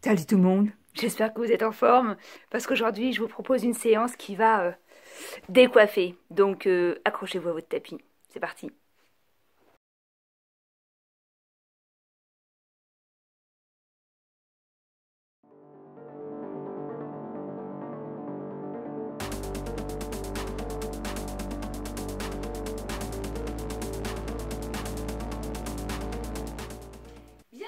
Salut tout le monde, j'espère que vous êtes en forme parce qu'aujourd'hui je vous propose une séance qui va décoiffer. Donc accrochez-vous à votre tapis, c'est parti. Bien,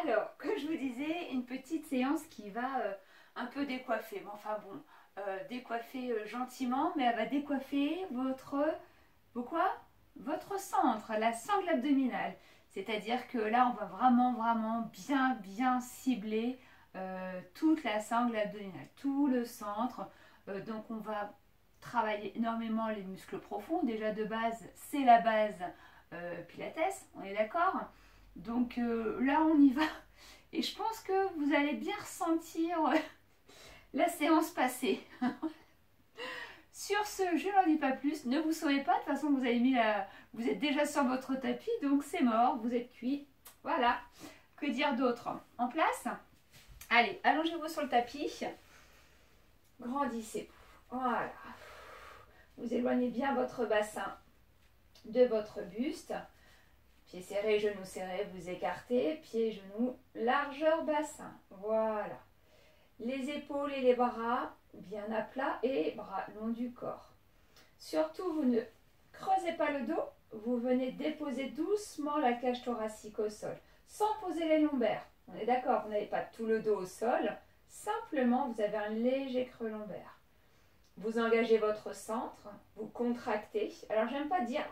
alors comme je vous disais, une petite séance qui va un peu décoiffer. Mais enfin bon, décoiffer gentiment, mais elle va décoiffer votre centre, la sangle abdominale. C'est-à-dire que là, on va vraiment bien cibler toute la sangle abdominale, tout le centre. Donc, on va travailler énormément les muscles profonds. Déjà de base, c'est la base Pilates, on est d'accord? Donc là, on y va. Et je pense que vous allez bien ressentir la séance passée. Sur ce, je n'en dis pas plus. Ne vous sauvez pas. De toute façon, vous êtes déjà sur votre tapis, donc c'est mort. Vous êtes cuit. Voilà. Que dire d'autre? En place? Allez, allongez-vous sur le tapis. Grandissez. Voilà. Vous éloignez bien votre bassin de votre buste. Pieds serrés, genoux serrés, vous écartez. Pieds, genoux, largeur bassin. Voilà. Les épaules et les bras bien à plat et bras longs du corps. Surtout, vous ne creusez pas le dos, vous venez déposer doucement la cage thoracique au sol, sans poser les lombaires. On est d'accord, vous n'avez pas tout le dos au sol, simplement vous avez un léger creux lombaire. Vous engagez votre centre, vous contractez. Alors, j'aime pas dire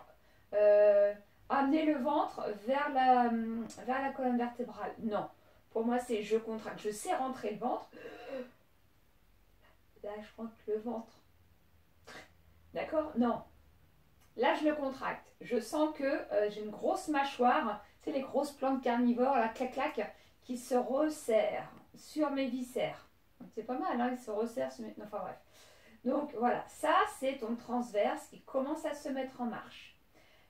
amener le ventre vers la colonne vertébrale. Non, pour moi, c'est je contracte, je sais rentrer le ventre. Là, je rentre le ventre. D'accord? Non. Là, je le contracte. Je sens que j'ai une grosse mâchoire. C'est les grosses plantes carnivores, la clac-clac, qui se resserrent sur mes viscères. C'est pas mal, hein? Ils se resserrent sur mes... Enfin bref. Donc voilà, ça, c'est ton transverse qui commence à se mettre en marche.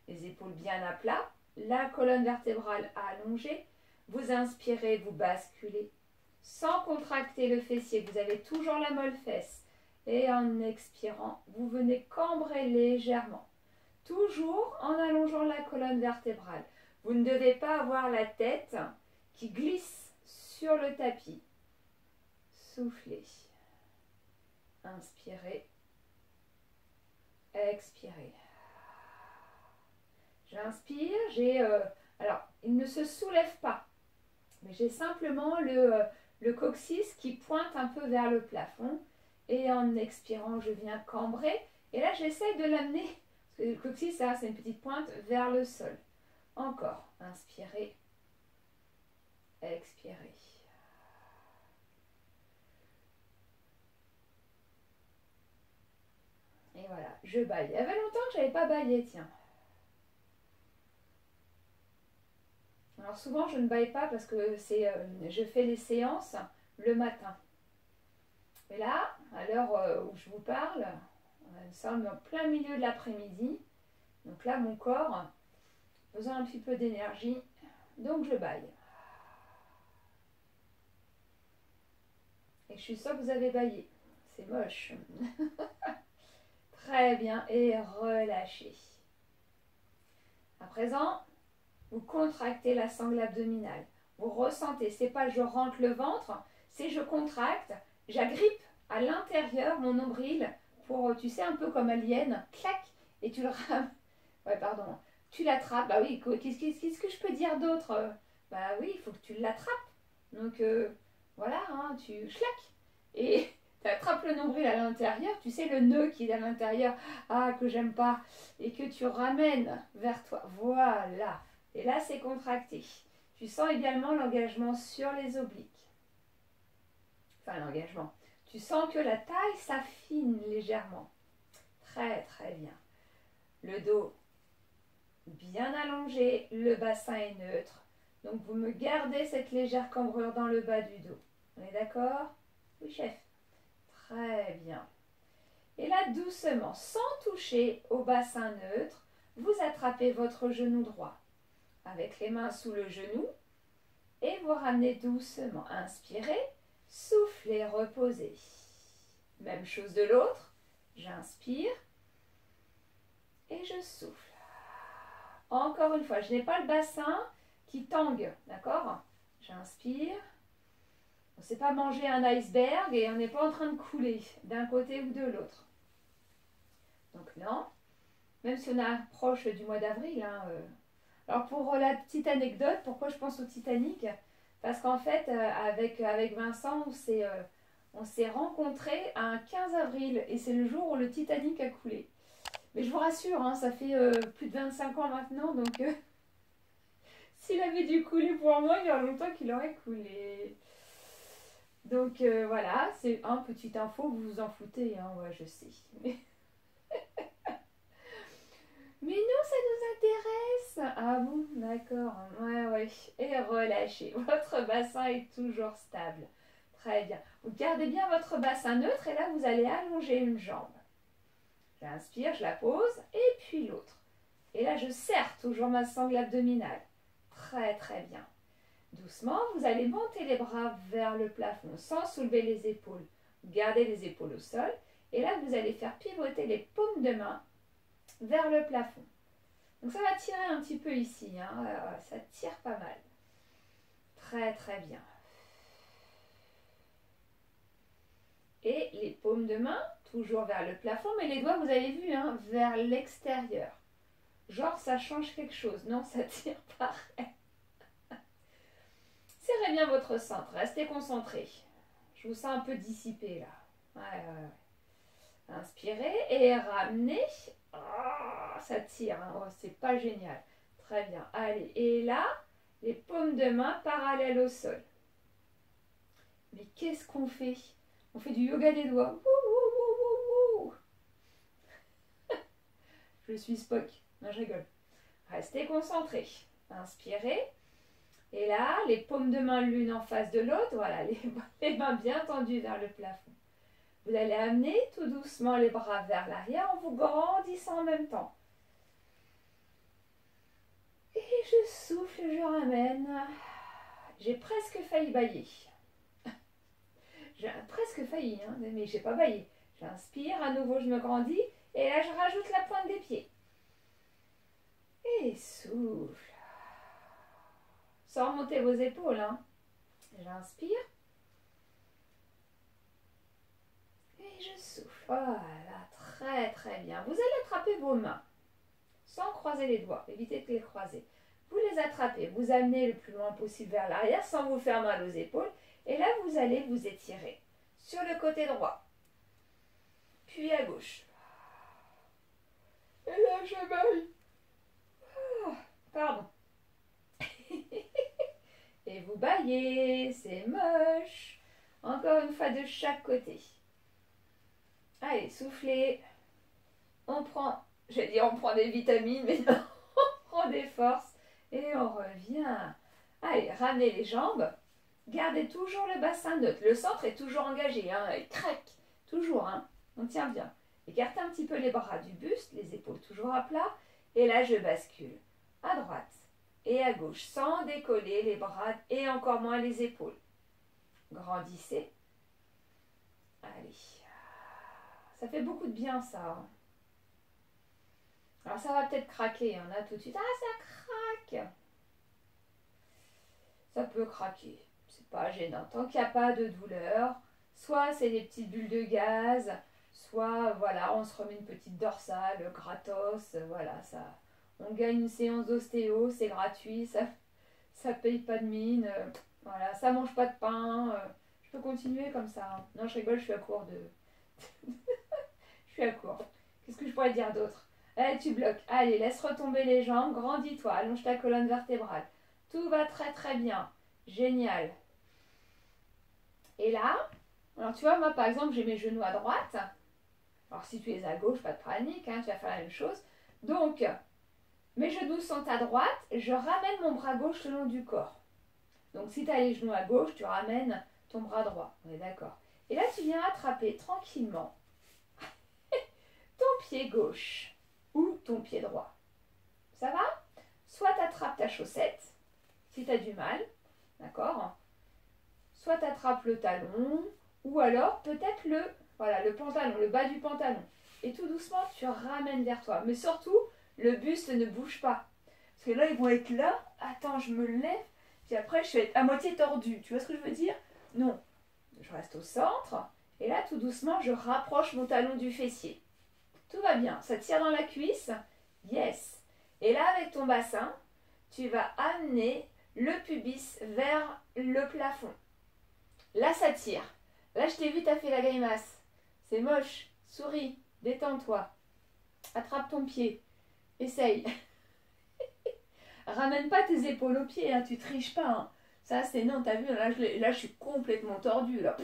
Les épaules bien à plat, la colonne vertébrale allongée. Vous inspirez, vous basculez. Sans contracter le fessier, vous avez toujours la molle fesse. Et en expirant, vous venez cambrer légèrement. Toujours en allongeant la colonne vertébrale. Vous ne devez pas avoir la tête qui glisse sur le tapis. Soufflez. Inspirez. Expirez. J'inspire. Alors, il ne se soulève pas. Mais j'ai simplement le coccyx qui pointe un peu vers le plafond. Et en expirant, je viens cambrer. Et là, j'essaie de l'amener, parce que le coccyx, ça, c'est une petite pointe vers le sol. Encore. Inspirez. Expirez. Et voilà, je baille. Il y avait longtemps que je n'avais pas baillé, tiens. Alors souvent, je ne baille pas parce que je fais les séances le matin. Et là, à l'heure où je vous parle, nous sommes en plein milieu de l'après-midi. Donc là, mon corps a besoin un petit peu d'énergie. Donc je baille. Et je suis sûre que vous avez baillé. C'est moche. Très bien. Et relâchez. À présent, vous contractez la sangle abdominale. Vous ressentez, c'est pas je rentre le ventre, c'est je contracte, j'agrippe à l'intérieur mon nombril pour, tu sais, un peu comme alien, clac, et tu le rames. Ouais, pardon. Tu l'attrapes. Bah oui, qu'est-ce que je peux dire d'autre? Bah oui, il faut que tu l'attrapes. Donc voilà, hein, tu claques. Et tu attrapes le nombril à l'intérieur, tu sais, le nœud qui est à l'intérieur, ah, que j'aime pas, et que tu ramènes vers toi. Voilà. Et là, c'est contracté. Tu sens également l'engagement sur les obliques. Enfin, l'engagement. Tu sens que la taille s'affine légèrement. Très bien. Le dos bien allongé, le bassin est neutre. Donc, vous me gardez cette légère cambrure dans le bas du dos. On est d'accord? Oui, chef. Très bien. Et là, doucement, sans toucher au bassin neutre, vous attrapez votre genou droit. Avec les mains sous le genou, Et vous ramenez doucement. Inspirez, soufflez, reposez. Même chose de l'autre. J'inspire et je souffle. Encore une fois, je n'ai pas le bassin qui tangue, d'accord? J'inspire. On ne sait pas manger un iceberg et on n'est pas en train de couler d'un côté ou de l'autre. Donc non, même si on approche du mois d'avril. Alors pour la petite anecdote, pourquoi je pense au Titanic? Parce qu'en fait, avec Vincent, on s'est rencontrés un 15 avril et c'est le jour où le Titanic a coulé. Mais je vous rassure, hein, ça fait plus de 25 ans maintenant, donc s'il avait dû couler pour moi, il y a longtemps qu'il aurait coulé. Donc voilà, c'est un petite info, vous vous en foutez, hein, ouais, je sais. Mais non, ça nous intéresse. Ah bon, d'accord. Ouais, ouais. Et relâchez. Votre bassin est toujours stable. Très bien. Vous gardez bien votre bassin neutre et là, vous allez allonger une jambe. J'inspire, je la pose et puis l'autre. Et là, je serre toujours ma sangle abdominale. Très, très bien. Doucement, vous allez monter les bras vers le plafond sans soulever les épaules. Gardez les épaules au sol. Et là, vous allez faire pivoter les paumes de main vers le plafond. Donc ça va tirer un petit peu ici, hein. Ça tire pas mal. Très très bien. Et les paumes de main, toujours vers le plafond, mais les doigts, vous avez vu, hein, vers l'extérieur. Genre ça change quelque chose. Non, ça tire pareil. Serrez bien votre centre, restez concentré. Je vous sens un peu dissipé là. Ouais, ouais, ouais. Inspirez et ramenez. Oh, ça tire, hein. Oh, c'est pas génial. Très bien. Allez, et là, les paumes de main parallèles au sol. Mais qu'est-ce qu'on fait? On fait du yoga des doigts. Ouh, ouh, ouh, ouh, ouh. Je suis Spock. Non, je rigole. Restez concentrés. Inspirez. Et là, les paumes de main l'une en face de l'autre. Voilà, les mains bien tendues vers le plafond. Vous allez amener tout doucement les bras vers l'arrière en vous grandissant en même temps. Et je souffle, je ramène. J'ai presque failli bâiller. J'ai presque failli, hein, mais j'ai pas bâillé. J'inspire, à nouveau je me grandis. Et là, je rajoute la pointe des pieds. Et souffle. Sans remonter vos épaules. Hein. J'inspire. Et je souffle. Voilà, très très bien. Vous allez attraper vos mains. Sans croiser les doigts. Évitez de les croiser. Vous les attrapez. Vous amenez le plus loin possible vers l'arrière sans vous faire mal aux épaules. Et là, vous allez vous étirer. Sur le côté droit. Puis à gauche. Et là, je baille. Pardon. Et vous baillez, c'est moche. Encore une fois de chaque côté. Allez, soufflez. On prend, je vais dire on prend des vitamines, mais non, on prend des forces. Et on revient. Allez, ramenez les jambes. Gardez toujours le bassin neutre. Le centre est toujours engagé. Hein. Il craque. Toujours. Hein. On tient bien. Écartez un petit peu les bras du buste, les épaules toujours à plat. Et là, je bascule à droite et à gauche sans décoller les bras et encore moins les épaules. Grandissez. Allez. Ça fait beaucoup de bien ça. Hein. Alors ça va peut-être craquer. Hein. Là tout de suite. Ah, ça craque. Ça peut craquer. C'est pas gênant. Tant qu'il n'y a pas de douleur. Soit c'est des petites bulles de gaz. Soit voilà, on se remet une petite dorsale gratos. Voilà, ça. On gagne une séance d'ostéo, c'est gratuit, ça paye pas de mine, voilà, ça mange pas de pain, je peux continuer comme ça. Hein. Non, je rigole, je suis à court de... je suis à court. Qu'est-ce que je pourrais dire d'autre? Allez, tu bloques. Allez, laisse retomber les jambes, grandis-toi, allonge ta colonne vertébrale. Tout va très très bien. Génial. Et là, alors tu vois, moi par exemple, j'ai mes genoux à droite. Alors si tu es à gauche, pas de panique, hein, tu vas faire la même chose. Donc... mes genoux sont à droite, je ramène mon bras gauche le long du corps. Donc si tu as les genoux à gauche, tu ramènes ton bras droit. On est d'accord. Et là, tu viens attraper tranquillement ton pied gauche ou ton pied droit. Ça va? Soit tu attrapes ta chaussette, si tu as du mal, D'accord? Soit tu attrapes le talon, ou alors peut-être le pantalon, le bas du pantalon. Et tout doucement, tu ramènes vers toi. Mais surtout, le buste ne bouge pas. Parce que là, ils vont être là. Attends, je me lève. Puis après, je vais être à moitié tordue. Tu vois ce que je veux dire? Non. Je reste au centre. Et là, tout doucement, je rapproche mon talon du fessier. Tout va bien. Ça tire dans la cuisse. Yes. Et là, avec ton bassin, tu vas amener le pubis vers le plafond. Là, ça tire. Là, je t'ai vu, tu as fait la grimace. C'est moche. Souris. Détends-toi. Attrape ton pied. Essaye. Ramène pas tes épaules au pied, hein, tu triches pas. Hein. Ça, c'est non, t'as vu, là, je suis complètement tordue. Là.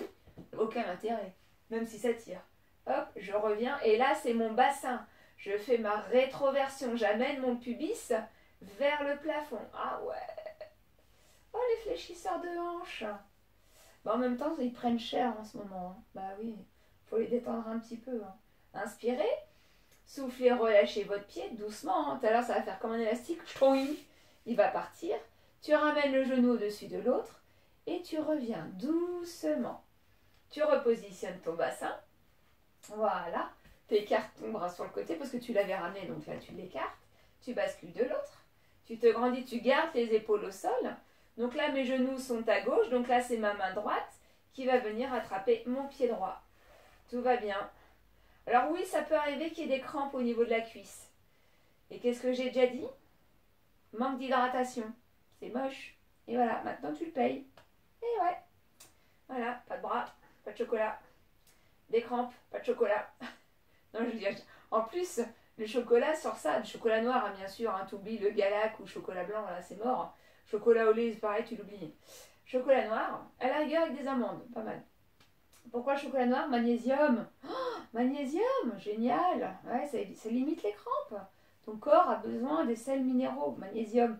Aucun intérêt. Même si ça tire. Hop, je reviens. Et là, c'est mon bassin. Je fais ma rétroversion. J'amène mon pubis vers le plafond. Ah ouais. Oh, les fléchisseurs de hanches. Bah, en même temps, ils prennent cher en ce moment. Hein. Bah oui, faut les détendre un petit peu. Hein. Inspirez. Soufflez, relâchez votre pied doucement. Hein. Tout à l'heure, ça va faire comme un élastique. Il va partir. Tu ramènes le genou au-dessus de l'autre et tu reviens doucement. Tu repositionnes ton bassin. Voilà. Tu écartes ton bras sur le côté parce que tu l'avais ramené, donc là, tu l'écartes. Tu bascules de l'autre. Tu te grandis, tu gardes les épaules au sol. Donc là, mes genoux sont à gauche. Donc là, c'est ma main droite qui va venir attraper mon pied droit. Tout va bien. Alors oui, ça peut arriver qu'il y ait des crampes au niveau de la cuisse. Et qu'est-ce que j'ai déjà dit? Manque d'hydratation. C'est moche. Et voilà, maintenant tu le payes. Et ouais. Voilà, pas de bras, pas de chocolat. Des crampes, pas de chocolat. Non, je veux dire, en plus, le chocolat sur ça, du chocolat noir, hein, bien sûr, hein, t'oublies le galac ou chocolat blanc, là, c'est mort. Chocolat au lait, c'est pareil, tu l'oublies. Chocolat noir, à la rigueur avec des amandes, pas mal. Pourquoi chocolat noir? Magnésium. Oh, magnésium, génial. Ouais, ça limite les crampes. Ton corps a besoin des sels minéraux. Magnésium.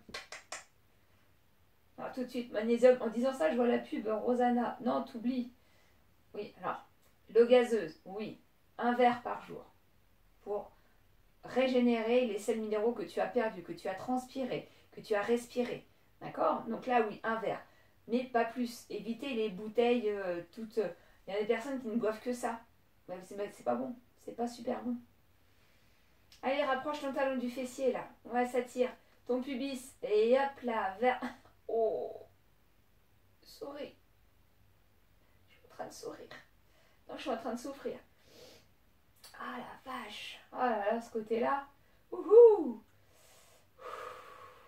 Alors tout de suite, magnésium. En disant ça, je vois la pub Rosanna. Non, t'oublies. Oui, alors, l'eau gazeuse, oui. Un verre par jour. Pour régénérer les sels minéraux que tu as perdus, que tu as transpirés, que tu as respirés. D'accord? Donc là, oui, un verre. Mais pas plus. Évitez les bouteilles toutes... Il y a des personnes qui ne boivent que ça. C'est pas bon. C'est pas super bon. Allez, rapproche ton talon du fessier, là. Ouais, ça tire. Ton pubis. Et hop là, vers... Oh. Souris. Je suis en train de sourire. Non, je suis en train de souffrir. Ah la vache. Oh là là, ce côté-là. Ouhou.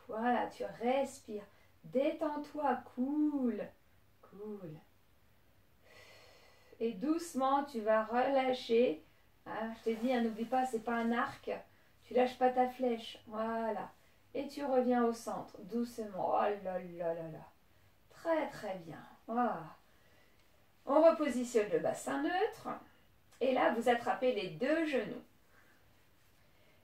Voilà, tu respires. Détends-toi, cool. Cool. Et doucement, tu vas relâcher. Ah, je t'ai dit, hein, n'oublie pas, c'est pas un arc. Tu lâches pas ta flèche. Voilà. Et tu reviens au centre, doucement. Oh là là là là. Très très bien. Voilà. On repositionne le bassin neutre. Et là, vous attrapez les deux genoux.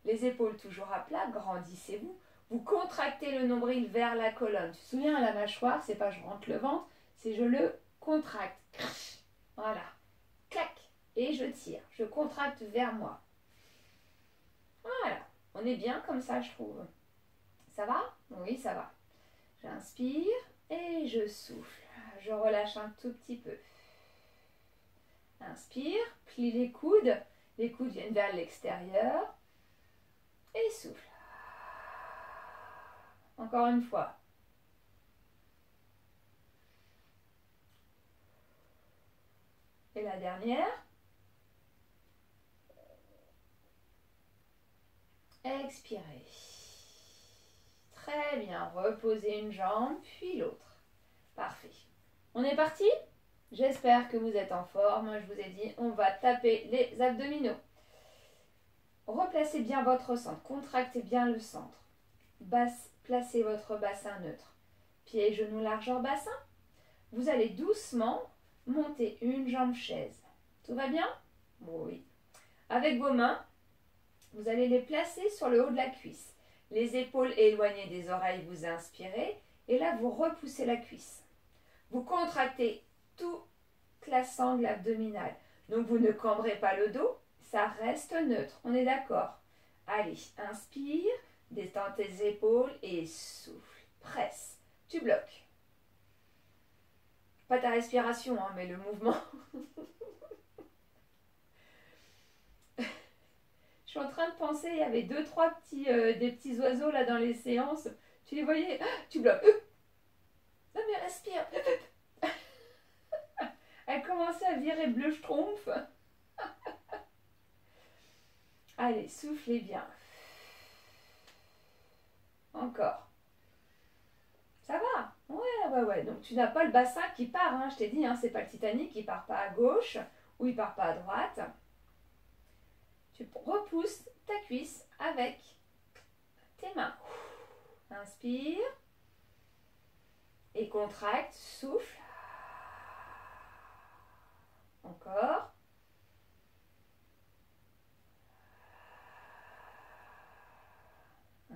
Les épaules toujours à plat, grandissez-vous. Vous contractez le nombril vers la colonne. Tu te souviens, la mâchoire, c'est pas je rentre le ventre, c'est je le contracte. Voilà. Clac. Et je tire. Je contracte vers moi. Voilà. On est bien comme ça, je trouve. Ça va? Oui, ça va. J'inspire et je souffle. Je relâche un tout petit peu. Inspire, plie les coudes. Les coudes viennent vers l'extérieur. Et souffle. Encore une fois. Et la dernière. Expirez. Très bien. Reposez une jambe, puis l'autre. Parfait. On est parti? J'espère que vous êtes en forme. Je vous ai dit, on va taper les abdominaux. Replacez bien votre centre. Contractez bien le centre. Placez votre bassin neutre. Pieds et genoux largeur bassin. Vous allez doucement monter une jambe chaise. Tout va bien? Oui. Avec vos mains, vous allez les placer sur le haut de la cuisse. Les épaules éloignées des oreilles, vous inspirez. Et là, vous repoussez la cuisse. Vous contractez toute la sangle abdominale. Donc, vous ne cambrez pas le dos. Ça reste neutre. On est d'accord? Allez, inspire. Détends tes épaules et souffle. Presse. Tu bloques. Pas ta respiration, hein, mais le mouvement. Je suis en train de penser, il y avait deux, trois des petits oiseaux là dans les séances. Tu les voyais, tu bloques. Non mais respire. Elle commençait à virer bleu schtroumpf. Allez, soufflez bien. Encore. Ça va? Ouais. Donc tu n'as pas le bassin qui part, hein. Je t'ai dit, hein, c'est pas le Titanic, il part pas à gauche ou il part pas à droite. Tu repousses ta cuisse avec tes mains. Inspire. Et contracte, souffle. Encore.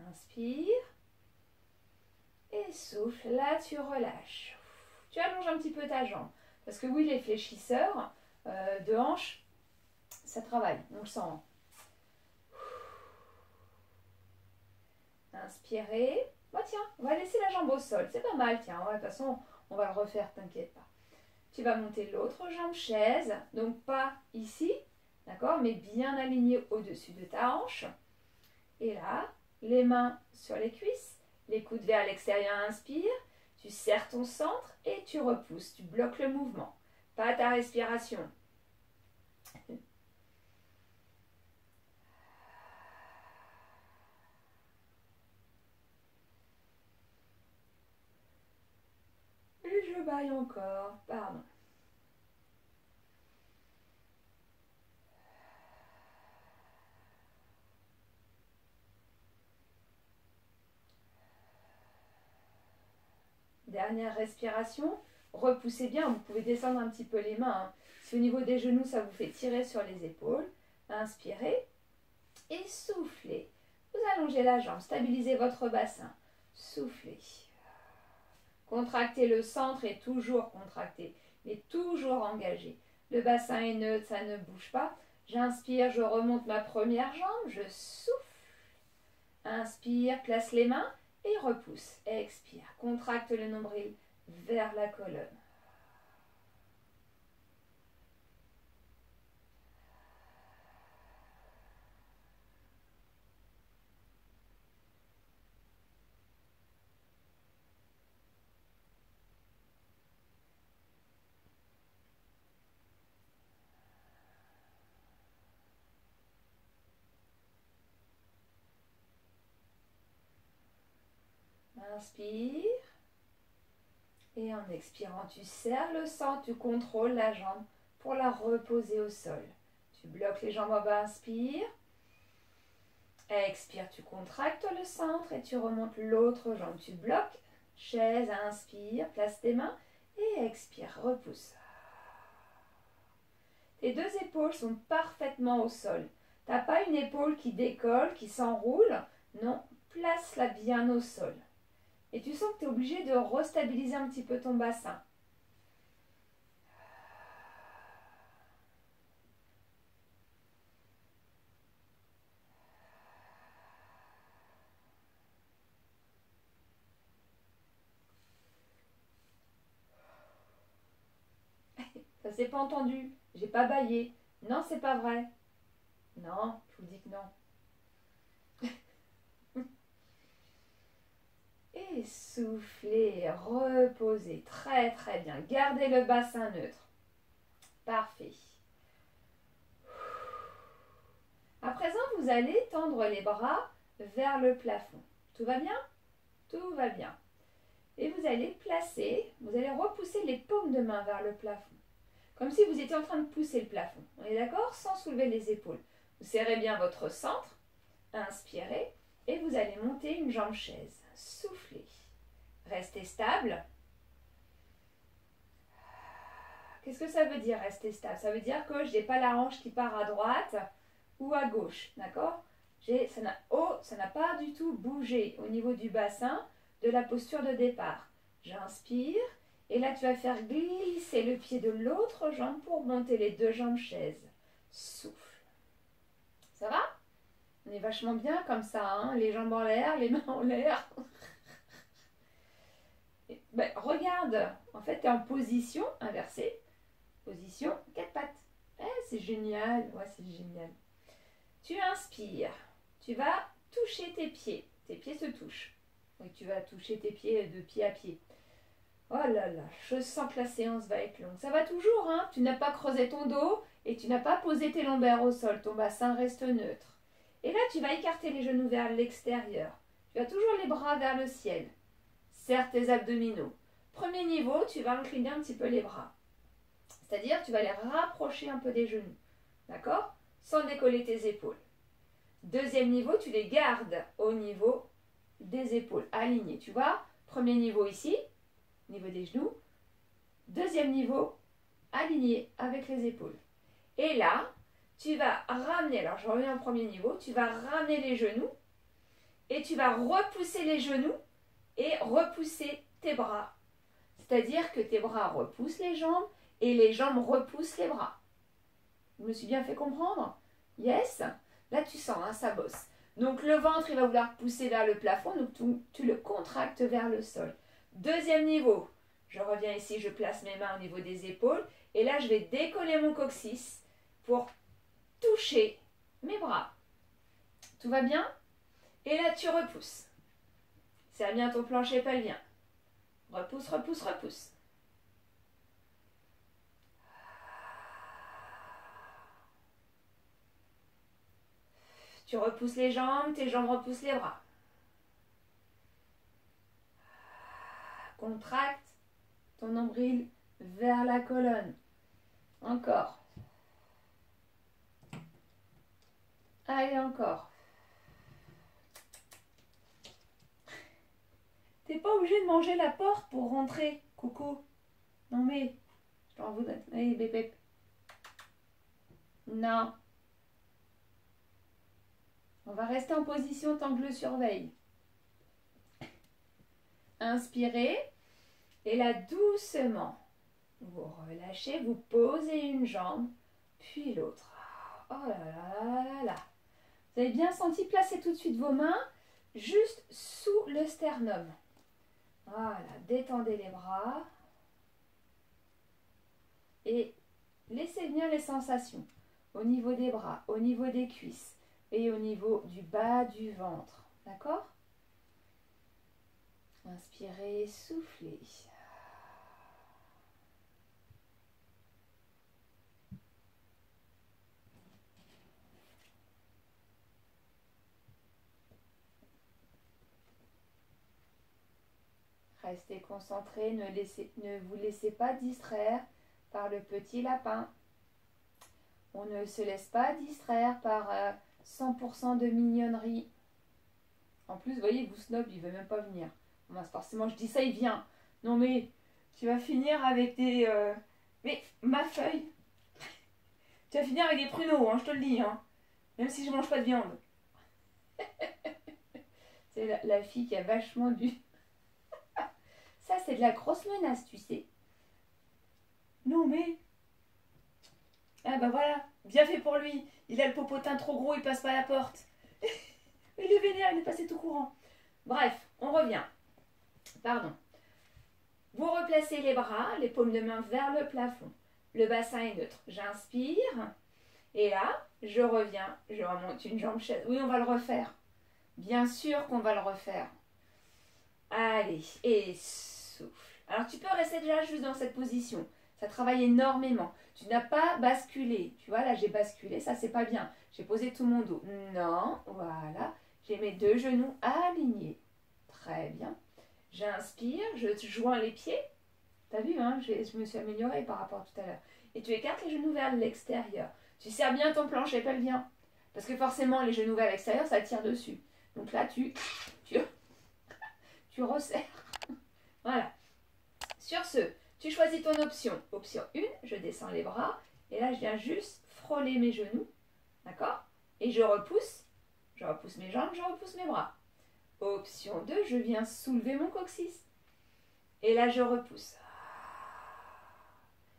Inspire. Et souffle. Là, tu relâches. Tu allonges un petit peu ta jambe. Parce que oui, les fléchisseurs de hanche, ça travaille. On le sent. Inspirez. Bah tiens, on va laisser la jambe au sol. C'est pas mal, tiens. Ouais, de toute façon, on va le refaire, t'inquiète pas. Tu vas monter l'autre jambe chaise. Donc pas ici, d'accord, mais bien alignée au-dessus de ta hanche. Et là, les mains sur les cuisses, les coudes vers l'extérieur, inspire. Tu serres ton centre et tu repousses. Tu bloques le mouvement. Pas ta respiration. Et je baille encore. Pardon. Dernière respiration. Repoussez bien. Vous pouvez descendre un petit peu les mains, hein. Si au niveau des genoux, ça vous fait tirer sur les épaules, inspirez et soufflez. Vous allongez la jambe, stabilisez votre bassin. Soufflez. Contractez le centre et toujours contracté. Il est toujours engagé. Le bassin est neutre, ça ne bouge pas. J'inspire, je remonte ma première jambe, je souffle. Inspire, place les mains et repousse. Expire, contracte le nombril vers la colonne. Inspire. Et en expirant, tu serres le centre, tu contrôles la jambe pour la reposer au sol. Tu bloques les jambes en bas, inspire. Expire, tu contractes le centre et tu remontes l'autre jambe. Tu bloques, chaise, inspire, place tes mains et expire, repousse. Tes deux épaules sont parfaitement au sol. Tu n'as pas une épaule qui décolle, qui s'enroule. Non, place-la bien au sol. Et tu sens que tu es obligé de restabiliser un petit peu ton bassin. Ça s'est pas entendu. J'ai pas bâillé. Non, c'est pas vrai. Non, je vous dis que non. Et soufflez, reposez. Très très bien. Gardez le bassin neutre. Parfait. À présent, vous allez tendre les bras vers le plafond. Tout va bien? Tout va bien. Et vous allez vous allez repousser les paumes de main vers le plafond. Comme si vous étiez en train de pousser le plafond. On est d'accord? Sans soulever les épaules. Vous serrez bien votre centre. Inspirez. Et vous allez monter une jambe chaise. Soufflez. Restez stable. Qu'est-ce que ça veut dire rester stable? Ça veut dire que je n'ai pas la hanche qui part à droite ou à gauche. D'accord? Ça n'a pas du tout bougé au niveau du bassin de la posture de départ. J'inspire. Et là, tu vas faire glisser le pied de l'autre jambe pour monter les deux jambes chaises. Souffle. Ça va? On est vachement bien comme ça, hein? Les jambes en l'air, les mains en l'air. Ben, regarde, en fait, tu es en position inversée. Position 4 pattes. Eh, c'est génial. Ouais, c'est génial. Tu inspires. Tu vas toucher tes pieds. Tes pieds se touchent. Et tu vas toucher tes pieds de pied à pied. Oh là là, je sens que la séance va être longue. Ça va toujours, hein? Tu n'as pas creusé ton dos et tu n'as pas posé tes lombaires au sol. Ton bassin reste neutre. Et là, tu vas écarter les genoux vers l'extérieur. Tu as toujours les bras vers le ciel. Serre tes abdominaux. Premier niveau, tu vas incliner un petit peu les bras. C'est-à-dire, tu vas les rapprocher un peu des genoux. D'accord? Sans décoller tes épaules. Deuxième niveau, tu les gardes au niveau des épaules, alignées. Tu vois? Premier niveau ici, niveau des genoux. Deuxième niveau, aligné avec les épaules. Et là, tu vas ramener, alors je reviens au premier niveau, tu vas ramener les genoux et tu vas repousser les genoux et repousser tes bras. C'est-à-dire que tes bras repoussent les jambes et les jambes repoussent les bras. Je me suis bien fait comprendre? Yes? Là, tu sens, hein, ça bosse. Donc, le ventre, il va vouloir pousser vers le plafond, donc tu le contractes vers le sol. Deuxième niveau, je reviens ici, je place mes mains au niveau des épaules. Et là, je vais décoller mon coccyx pour toucher mes bras. Tout va bien? Et là, tu repousses. Serre bien ton plancher pelvien. Repousse, repousse, repousse. Tu repousses les jambes, tes jambes repoussent les bras. Contracte ton nombril vers la colonne. Encore. Allez, encore. T'es pas obligé de manger la porte pour rentrer, Coco. Non mais, je t'en voudrais. Allez, bébé. Non. On va rester en position tant que je le surveille. Inspirez. Et là, doucement, vous relâchez, vous posez une jambe, puis l'autre. Oh là là là là là. Vous avez bien senti? Placez tout de suite vos mains juste sous le sternum. Voilà, détendez les bras. Et laissez venir les sensations au niveau des bras, au niveau des cuisses et au niveau du bas du ventre. D'accord? Inspirez, soufflez. Restez concentrés, ne vous laissez pas distraire par le petit lapin. On ne se laisse pas distraire par 100% de mignonnerie. En plus, vous voyez, vous snob, il ne veut même pas venir. Forcément, je dis ça, il vient. Non mais, tu vas finir avec des... Mais, ma feuille, tu vas finir avec des pruneaux, hein, je te le dis. Hein. Même si je ne mange pas de viande. C'est la fille qui a vachement du... Ça, c'est de la grosse menace, tu sais. Non mais... Ah bah voilà, bien fait pour lui. Il a le popotin trop gros, il passe pas à la porte. Il est vénère, il est passé tout courant. Bref, on revient. Pardon. Vous replacez les bras, les paumes de main vers le plafond. Le bassin est neutre. J'inspire. Et là, je reviens. Je remonte une jambe chaise. Oui, on va le refaire. Bien sûr qu'on va le refaire. Allez, et souffle. Alors, tu peux rester déjà juste dans cette position. Ça travaille énormément. Tu n'as pas basculé. Tu vois, là, j'ai basculé. Ça, c'est pas bien. J'ai posé tout mon dos. Non, voilà. J'ai mes deux genoux alignés. Très bien. J'inspire, je joins les pieds. T'as vu, hein, je me suis améliorée par rapport à tout à l'heure. Et tu écartes les genoux vers l'extérieur. Tu serres bien ton plancher pelvien. Parce que forcément, les genoux vers l'extérieur, ça tire dessus. Donc là, tu resserres. Voilà. Sur ce, tu choisis ton option. Option 1, je descends les bras. Et là, je viens juste frôler mes genoux. D'accord? Et je repousse. Je repousse mes jambes, je repousse mes bras. Option 2, je viens soulever mon coccyx. Et là, je repousse.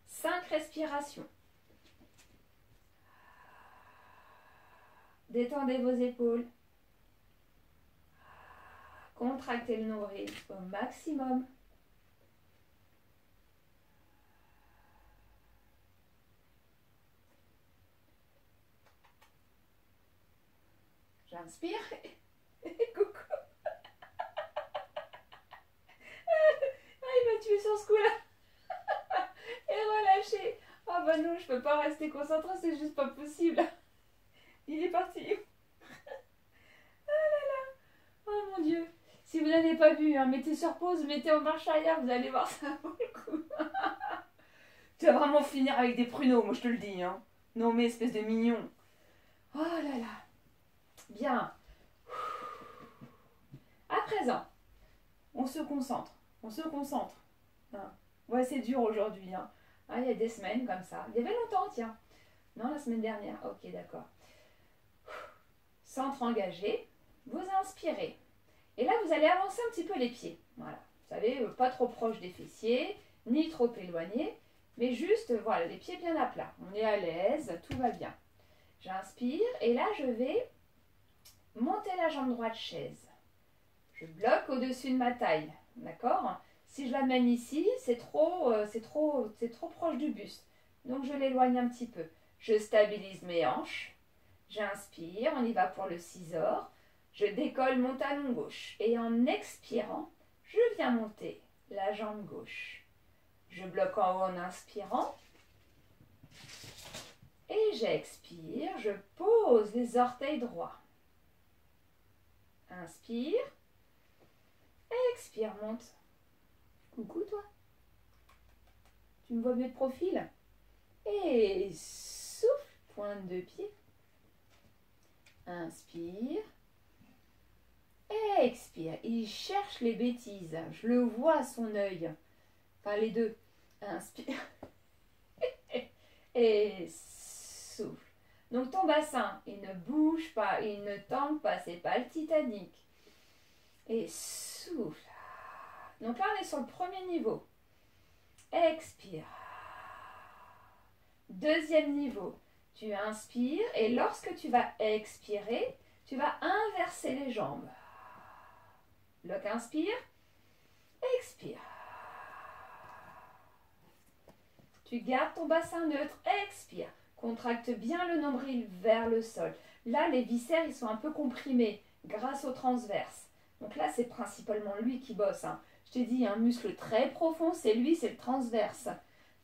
5 respirations. Détendez vos épaules. Contractez le nombril au maximum. J'inspire. Coucou. Il m'a tué sur ce coup-là. Et relâché. Ah bah non, je peux pas rester concentrée, c'est juste pas possible. Il est parti. Ah là là. Oh mon Dieu. Si vous n'avez pas vu, hein, mettez sur pause, mettez en marche arrière, vous allez voir, ça vaut le coup. Tu vas vraiment finir avec des pruneaux, moi je te le dis. Hein. Non mais espèce de mignon. Oh là là. Bien. À présent, on se concentre. On se concentre. Hein. Ouais, c'est dur aujourd'hui. Hein. Ah, il y a des semaines comme ça. Il y avait longtemps, tiens. Non, la semaine dernière. Ok, d'accord. Centre engagé. Vous inspirez. Et là, vous allez avancer un petit peu les pieds. Voilà. Vous savez, pas trop proche des fessiers, ni trop éloigné, mais juste, voilà, les pieds bien à plat. On est à l'aise, tout va bien. J'inspire et là, je vais monter la jambe droite chaise. Je bloque au-dessus de ma taille, d'accord? Si je l'amène ici, c'est trop proche du buste. Donc, je l'éloigne un petit peu. Je stabilise mes hanches. J'inspire, on y va pour le scissor. Je décolle mon talon gauche. Et en expirant, je viens monter la jambe gauche. Je bloque en haut en inspirant. Et j'expire, je pose les orteils droits. Inspire. Expire, monte. Coucou toi. Tu me vois mieux de profil. Et souffle, pointe de pied. Inspire. Expire. Il cherche les bêtises. Je le vois à son œil. Enfin, les deux. Inspire. Et souffle. Donc ton bassin, il ne bouge pas, il ne tangue pas, c'est pas le Titanic. Et souffle. Donc là, on est sur le premier niveau. Expire. Deuxième niveau. Tu inspires et lorsque tu vas expirer, tu vas inverser les jambes. Bloc, inspire. Expire. Tu gardes ton bassin neutre. Expire. Contracte bien le nombril vers le sol. Là, les viscères, ils sont un peu comprimés grâce au transverse. Donc là, c'est principalement lui qui bosse. Hein. Je t'ai dit, un muscle très profond, c'est lui, c'est le transverse.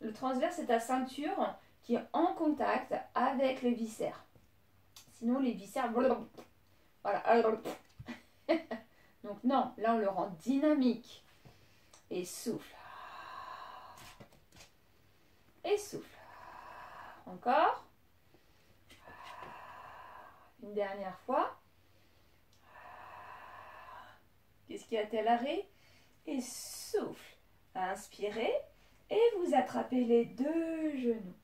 Le transverse, c'est ta ceinture qui est en contact avec les viscères. Sinon, les viscères... Voilà. Donc non, là, on le rend dynamique. Et souffle. Et souffle. Encore. Une dernière fois. Qu'est-ce qu'il y a-t-il à l'arrêt? Et souffle. Inspirez. Et vous attrapez les deux genoux.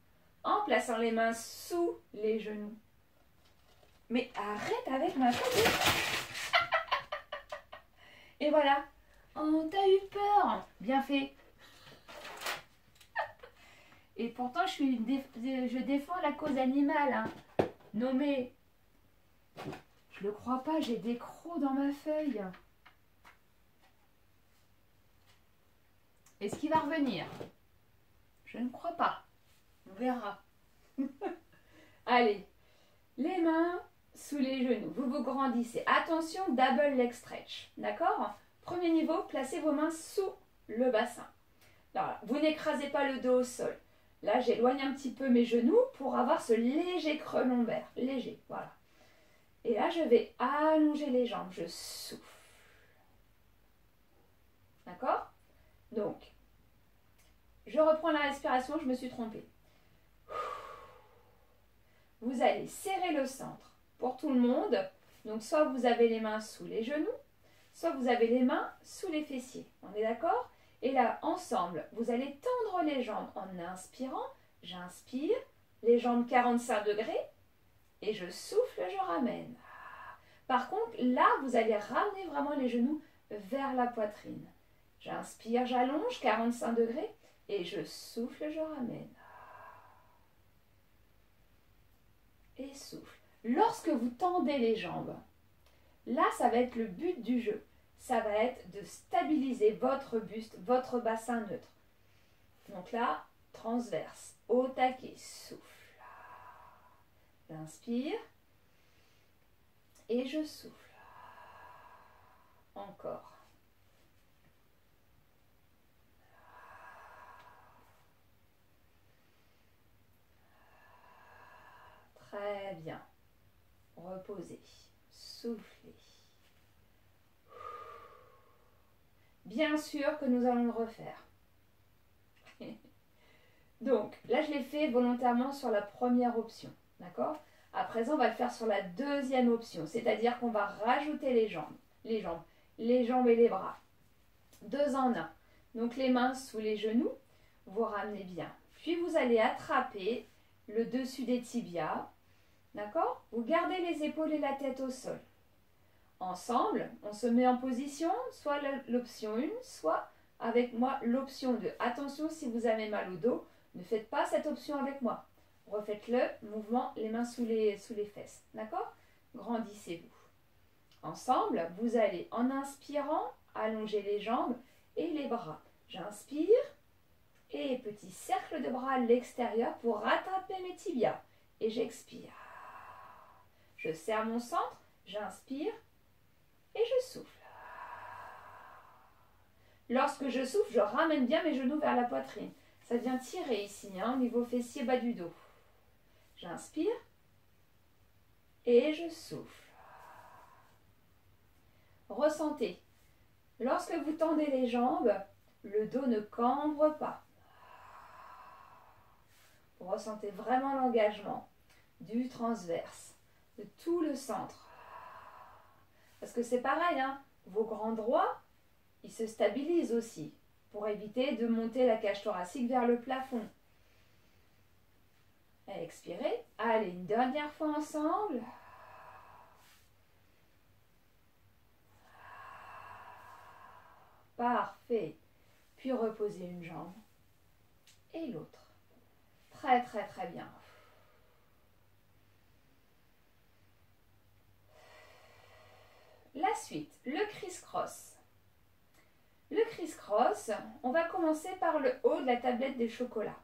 En plaçant les mains sous les genoux. Mais arrête avec ma tête. Et voilà. Oh, t'as eu peur. Bien fait. Et pourtant, je défends la cause animale. Hein. Non mais, je le crois pas, j'ai des crocs dans ma feuille. Est-ce qu'il va revenir? Je ne crois pas. On verra. Allez, les mains sous les genoux. Vous vous grandissez. Attention, double leg stretch. D'accord? Premier niveau, placez vos mains sous le bassin. Alors, vous n'écrasez pas le dos au sol. Là, j'éloigne un petit peu mes genoux pour avoir ce léger creux lombaire. Léger, voilà. Et là, je vais allonger les jambes. Je souffle. D'accord? Donc, je reprends la respiration. Je me suis trompée. Vous allez serrer le centre pour tout le monde. Donc, soit vous avez les mains sous les genoux, soit vous avez les mains sous les fessiers. On est d'accord? Et là, ensemble, vous allez tendre les jambes en inspirant. J'inspire, les jambes 45 degrés. Et je souffle, je ramène. Par contre, là, vous allez ramener vraiment les genoux vers la poitrine. J'inspire, j'allonge, 45 degrés. Et je souffle, je ramène. Et souffle. Lorsque vous tendez les jambes, là, ça va être le but du jeu. Ça va être de stabiliser votre buste, votre bassin neutre. Donc là, transverse, au taquet, souffle. Inspire. Et je souffle. Encore. Très bien. Reposez. Soufflez. Bien sûr que nous allons le refaire. Donc, là, je l'ai fait volontairement sur la première option. D'accord? À présent, on va le faire sur la deuxième option. C'est-à-dire qu'on va rajouter les jambes. Les jambes et les bras. 2 en 1. Donc, les mains sous les genoux. Vous ramenez bien. Puis, vous allez attraper le dessus des tibias. D'accord? Vous gardez les épaules et la tête au sol. Ensemble, on se met en position, soit l'option 1, soit avec moi l'option 2. Attention, si vous avez mal au dos, ne faites pas cette option avec moi. Refaites le mouvement, les mains sous les fesses. D'accord? Grandissez-vous. Ensemble, vous allez, en inspirant, allonger les jambes et les bras. J'inspire et petit cercle de bras à l'extérieur pour rattraper mes tibias. Et j'expire. Je serre mon centre, j'inspire et je souffle. Lorsque je souffle, je ramène bien mes genoux vers la poitrine. Ça vient tirer ici, au niveau fessier bas du dos. J'inspire et je souffle. Ressentez. Lorsque vous tendez les jambes, le dos ne cambre pas. Vous ressentez vraiment l'engagement du transverse, de tout le centre. Parce que c'est pareil, vos grands droits, ils se stabilisent aussi pour éviter de monter la cage thoracique vers le plafond. Expirez. Allez, une dernière fois ensemble. Parfait. Puis reposez une jambe et l'autre. Très, très, très bien. La suite, le criss-cross. Le criss-cross, on va commencer par le haut de la tablette des chocolats.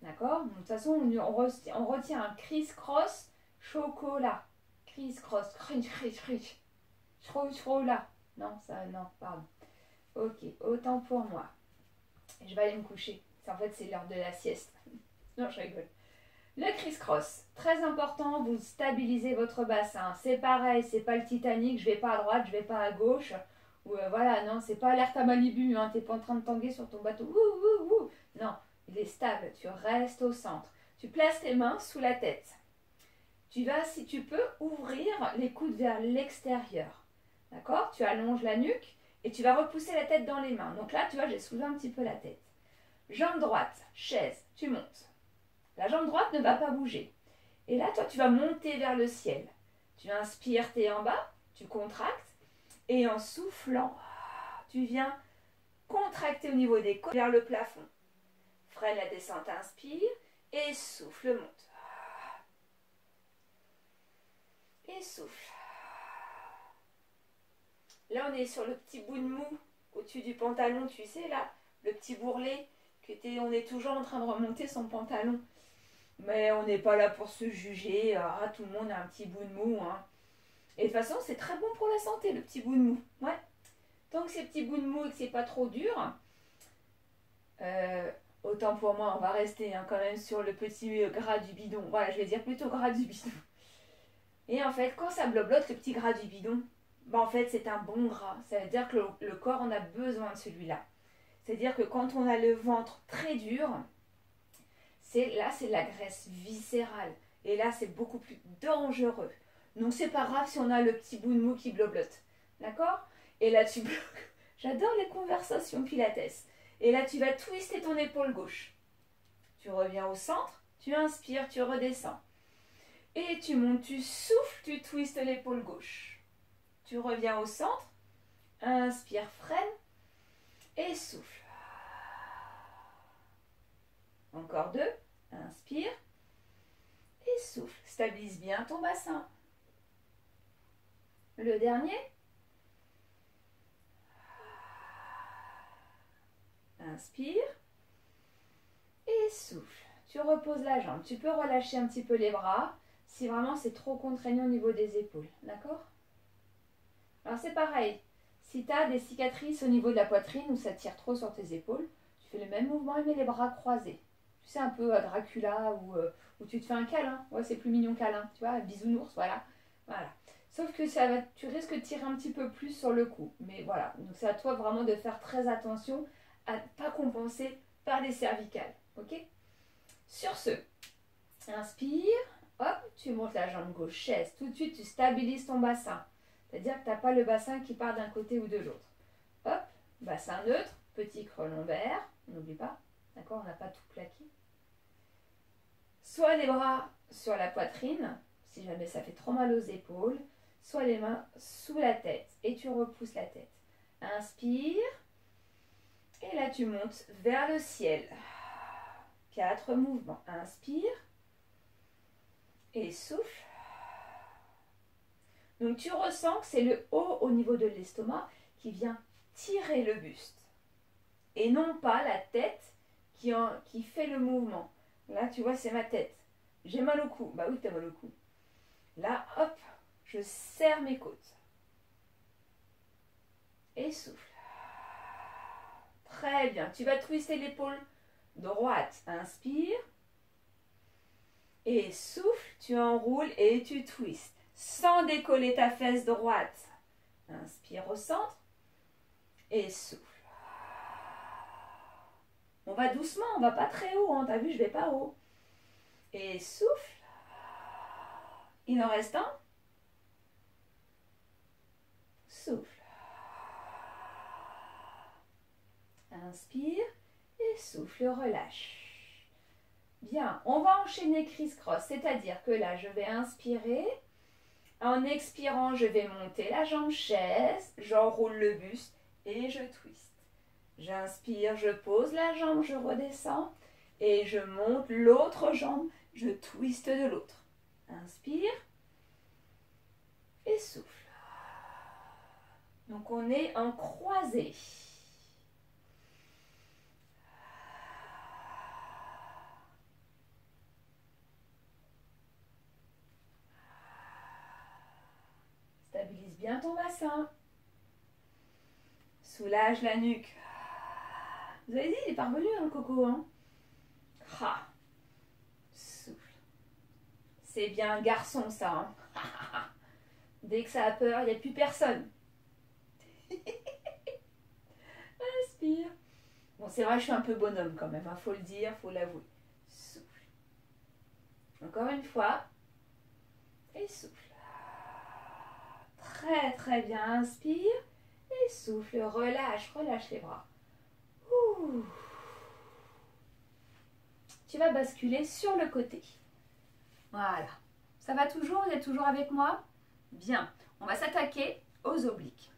D'accord? De toute façon, on retient un criss-cross chocolat. Criss-cross, crunch. Chocolat. Non, ça, non, pardon. Ok, autant pour moi. Je vais aller me coucher. En fait, c'est l'heure de la sieste. Non, je rigole. Le criss-cross, très important, vous stabilisez votre bassin. C'est pareil, c'est pas le Titanic, je vais pas à droite, je vais pas à gauche. Ou voilà, non, c'est pas l'Alert à Malibu, t'es pas en train de tanguer sur ton bateau. Non, il est stable, tu restes au centre. Tu places tes mains sous la tête. Tu vas, si tu peux, ouvrir les coudes vers l'extérieur. D'accord? Tu allonges la nuque et tu vas repousser la tête dans les mains. Donc là, tu vois, j'ai soulevé un petit peu la tête. Jambe droite, chaise, tu montes. La jambe droite ne va pas bouger. Et là, toi, tu vas monter vers le ciel. Tu inspires, tu es en bas, tu contractes. Et en soufflant, tu viens contracter au niveau des côtes vers le plafond. Freine la descente, inspire et souffle, monte. Et souffle. Là, on est sur le petit bout de mou au-dessus du pantalon, tu sais, là, le petit bourrelet. On est toujours en train de remonter son pantalon. Mais on n'est pas là pour se juger. Tout le monde a un petit bout de mou. Et de toute façon, c'est très bon pour la santé, le petit bout de mou. Ouais. Tant que c'est petit bout de mou et que c'est pas trop dur, autant pour moi, on va rester quand même sur le petit gras du bidon. Voilà, je vais dire plutôt gras du bidon. Et en fait, quand ça bloblote, le petit gras du bidon, en fait, c'est un bon gras. Ça veut dire que le corps en a besoin de celui-là. C'est-à-dire que quand on a le ventre très dur, là, c'est de la graisse viscérale. Et là, c'est beaucoup plus dangereux. Donc, c'est pas grave si on a le petit bout de mou qui bloblote. D'accord? Et là, tu bloques. J'adore les conversations pilates. Et là, tu vas twister ton épaule gauche. Tu reviens au centre, tu inspires, tu redescends. Et tu montes, tu souffles, tu twistes l'épaule gauche. Tu reviens au centre, inspire, freine et souffle. Encore 2, inspire et souffle. Stabilise bien ton bassin. Le dernier. Inspire et souffle. Tu reposes la jambe. Tu peux relâcher un petit peu les bras si vraiment c'est trop contraignant au niveau des épaules. D'accord? Alors c'est pareil. Si tu as des cicatrices au niveau de la poitrine ou ça tire trop sur tes épaules, tu fais le même mouvement et mets les bras croisés. Tu sais, un peu Dracula ou tu te fais un câlin. Ouais, c'est plus mignon câlin. Tu vois, un bisounours, voilà. Voilà. Sauf que tu risques de tirer un petit peu plus sur le cou. Mais voilà. Donc c'est à toi vraiment de faire très attention à ne pas compenser par les cervicales. Ok? Sur ce, inspire. Hop, tu montes la jambe gauche, chaise. Tout de suite, tu stabilises ton bassin. C'est-à-dire que tu n'as pas le bassin qui part d'un côté ou de l'autre. Hop, bassin neutre, petit creux lombaire. N'oublie pas, d'accord, on n'a pas tout plaqué. Soit les bras sur la poitrine, si jamais ça fait trop mal aux épaules, soit les mains sous la tête et tu repousses la tête. Inspire et là tu montes vers le ciel. 4 mouvements. Inspire et souffle. Donc tu ressens que c'est le haut au niveau de l'estomac qui vient tirer le buste et non pas la tête qui fait le mouvement. Là tu vois c'est ma tête. J'ai mal au cou. Bah oui t'as mal au cou. Là hop, je serre mes côtes. Et souffle. Très bien. Tu vas twister l'épaule droite. Inspire. Et souffle, tu enroules et tu twistes. Sans décoller ta fesse droite. Inspire au centre. Et souffle. On va doucement, on va pas très haut. Hein. T'as vu, je vais pas haut. Et souffle. Il en reste un. Souffle. Inspire et souffle, relâche. Bien, on va enchaîner criss-cross, c'est-à-dire que là, je vais inspirer. En expirant, je vais monter la jambe chaise, j'enroule le buste et je twiste. J'inspire, je pose la jambe, je redescends et je monte l'autre jambe, je twiste de l'autre. Inspire et souffle. Donc on est en croisée. Stabilise bien ton bassin. Soulage la nuque. Vous avez dit, il est parvenu, hein, le coco. Hein. Ah. Souffle. C'est bien un garçon, ça. Hein. Dès que ça a peur, il n'y a plus personne. Inspire. Bon, c'est vrai, je suis un peu bonhomme quand même. Hein, faut le dire, faut l'avouer. Souffle. Encore une fois. Et souffle. Très, très bien. Inspire. Et souffle. Relâche, relâche les bras. Ouh. Tu vas basculer sur le côté. Voilà. Ça va toujours? Vous êtes toujours avec moi? Bien. On va s'attaquer aux obliques.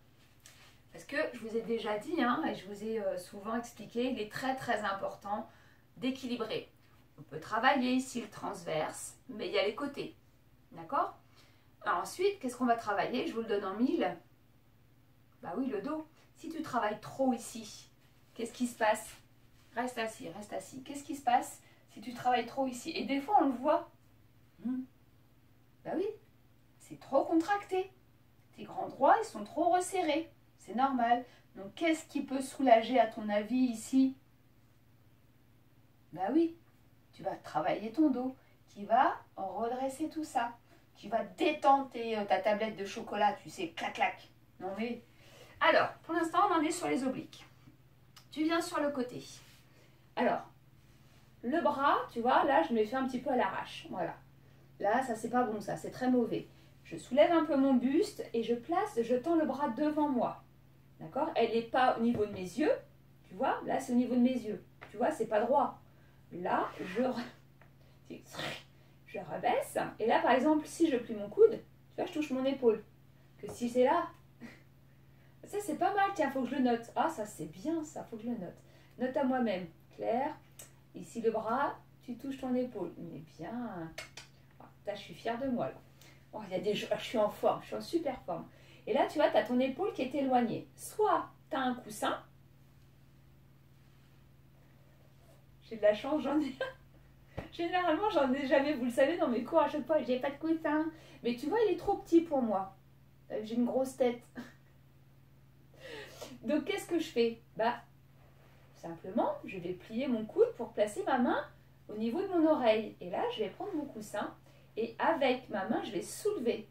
Parce que je vous ai déjà dit, hein, et je vous ai souvent expliqué, il est très très important d'équilibrer. On peut travailler ici le transverse, mais il y a les côtés. D'accord? Ensuite, qu'est-ce qu'on va travailler? Je vous le donne en mille. Bah oui, le dos. Si tu travailles trop ici, qu'est-ce qui se passe? Reste assis, reste assis. Qu'est-ce qui se passe si tu travailles trop ici? Et des fois, on le voit. Bah oui, c'est trop contracté. Tes grands droits, ils sont trop resserrés. C'est normal. Donc, qu'est-ce qui peut soulager, à ton avis, ici? Bah oui, tu vas travailler ton dos, qui va redresser tout ça. Tu vas détendre ta tablette de chocolat, tu sais, clac, clac. Non mais... Alors, pour l'instant, on en est sur les obliques. Tu viens sur le côté. Alors, le bras, tu vois, là, je me le fais un petit peu à l'arrache. Voilà. Là, ça, c'est pas bon, ça, c'est très mauvais. Je soulève un peu mon buste et je tends le bras devant moi. D'accord? Elle n'est pas au niveau de mes yeux. Tu vois? Là, c'est au niveau de mes yeux. Tu vois, c'est pas droit. Là, je rabaisse. Et là, par exemple, si je plie mon coude, tu vois, je touche mon épaule. Que si c'est là, ça, c'est pas mal. Tiens, faut que je le note. Ah, ça, c'est bien, ça, faut que je le note. Note à moi-même. Claire, ici le bras, tu touches ton épaule. Mais bien. Ah, là, je suis fière de moi, là. Oh, il y a des jours, je suis en forme, je suis en super forme. Et là, tu vois, tu as ton épaule qui est éloignée. Soit tu as un coussin. J'ai de la chance, j'en ai un. Généralement, j'en ai jamais, vous le savez, dans mes cours, à chaque fois, j'ai pas de coussin. Mais tu vois, il est trop petit pour moi. J'ai une grosse tête. Donc, qu'est-ce que je fais? Bah, simplement, je vais plier mon coude pour placer ma main au niveau de mon oreille. Et là, je vais prendre mon coussin et avec ma main, je vais soulever.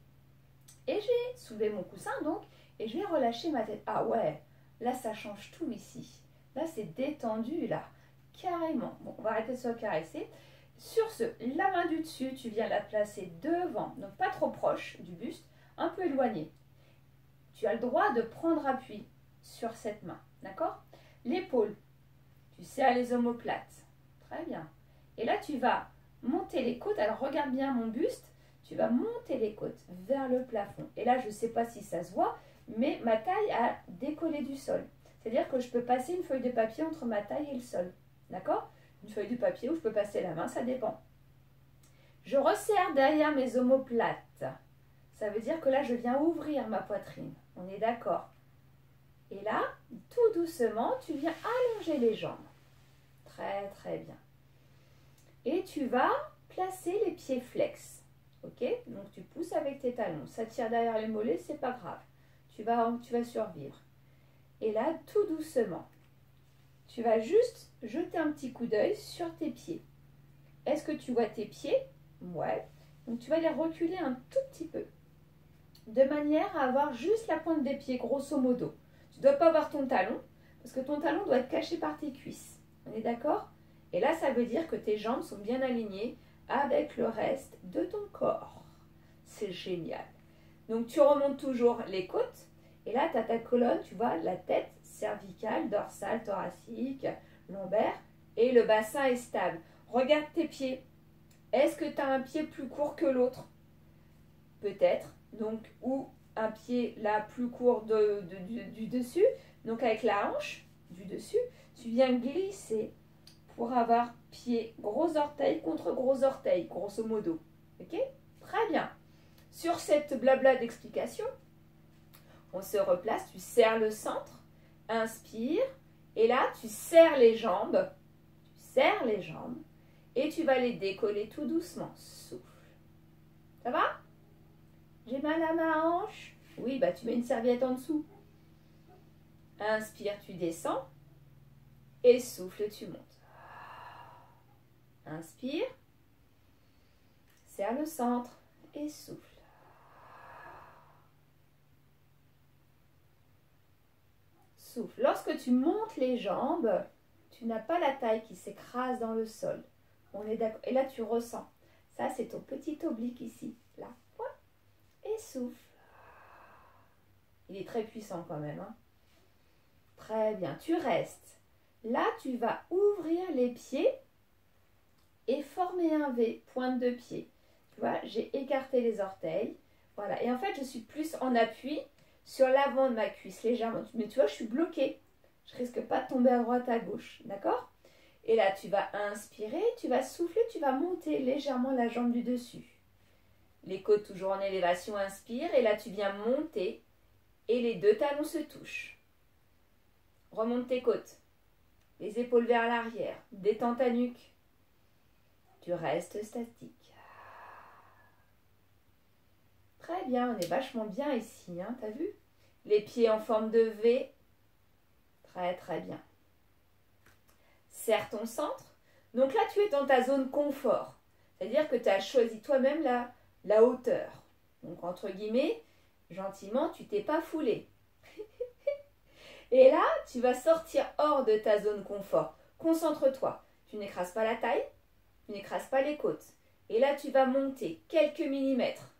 Et j'ai soulevé mon coussin, donc, et je vais relâcher ma tête. Ah ouais, là, ça change tout ici. Là, c'est détendu, là. Carrément. Bon, on va arrêter de se caresser. Sur ce, la main du dessus, tu viens la placer devant, donc pas trop proche du buste, un peu éloigné. Tu as le droit de prendre appui sur cette main, d'accord? L'épaule, tu serres les omoplates. Très bien. Et là, tu vas monter les côtes. Alors, regarde bien mon buste. Tu vas monter les côtes vers le plafond. Et là, je ne sais pas si ça se voit, mais ma taille a décollé du sol. C'est-à-dire que je peux passer une feuille de papier entre ma taille et le sol. D'accord? Une feuille de papier où je peux passer la main, ça dépend. Je resserre derrière mes omoplates. Ça veut dire que là, je viens ouvrir ma poitrine. On est d'accord? Et là, tout doucement, tu viens allonger les jambes. Très, très bien. Et tu vas placer les pieds flex. Ok? Donc, tu pousses avec tes talons. Ça tire derrière les mollets, c'est pas grave. Tu vas survivre. Et là, tout doucement, tu vas juste jeter un petit coup d'œil sur tes pieds. Est-ce que tu vois tes pieds? Ouais. Donc, tu vas les reculer un tout petit peu. De manière à avoir juste la pointe des pieds, grosso modo. Tu ne dois pas voir ton talon, parce que ton talon doit être caché par tes cuisses. On est d'accord? Et là, ça veut dire que tes jambes sont bien alignées avec le reste de ton corps. C'est génial. Donc, tu remontes toujours les côtes. Et là, tu as ta colonne, tu vois, la tête cervicale, dorsale, thoracique, lombaire. Et le bassin est stable. Regarde tes pieds. Est-ce que tu as un pied plus court que l'autre? Peut-être. Donc, ou un pied là plus court du dessus. Donc, avec la hanche du dessus, tu viens glisser pour avoir pied gros orteil contre gros orteil, grosso modo. Ok? Très bien. Sur cette blabla d'explication, on se replace, tu serres le centre, inspire, et là, tu serres les jambes, et tu vas les décoller tout doucement. Souffle. Ça va? J'ai mal à ma hanche? Oui, bah tu mets une serviette en dessous. Inspire, tu descends, et souffle, tu montes. Inspire, serre le centre, et souffle. Souffle. Lorsque tu montes les jambes, tu n'as pas la taille qui s'écrase dans le sol. On est d'accord. Et là, tu ressens. Ça, c'est ton petit oblique ici. Là. Et souffle. Il est très puissant quand même. Hein. Très bien. Tu restes. Là, tu vas ouvrir les pieds et former un V, pointe de pied. Tu vois, j'ai écarté les orteils. Voilà. Et en fait, je suis plus en appui sur l'avant de ma cuisse, légèrement. Mais tu vois, je suis bloquée. Je risque pas de tomber à droite, à gauche. D'accord? Et là, tu vas inspirer, tu vas souffler, tu vas monter légèrement la jambe du dessus. Les côtes toujours en élévation, inspire. Et là, tu viens monter et les deux talons se touchent. Remonte tes côtes. Les épaules vers l'arrière. Détends ta nuque. Tu restes statique. Très bien, on est vachement bien ici, hein, t'as vu? Les pieds en forme de V. Très, très bien. Serre ton centre. Donc là, tu es dans ta zone confort. C'est-à-dire que tu as choisi toi-même la hauteur. Donc, entre guillemets, gentiment, tu t'es pas foulé. Et là, tu vas sortir hors de ta zone confort. Concentre-toi. Tu n'écrases pas la taille, tu n'écrases pas les côtes. Et là, tu vas monter quelques millimètres.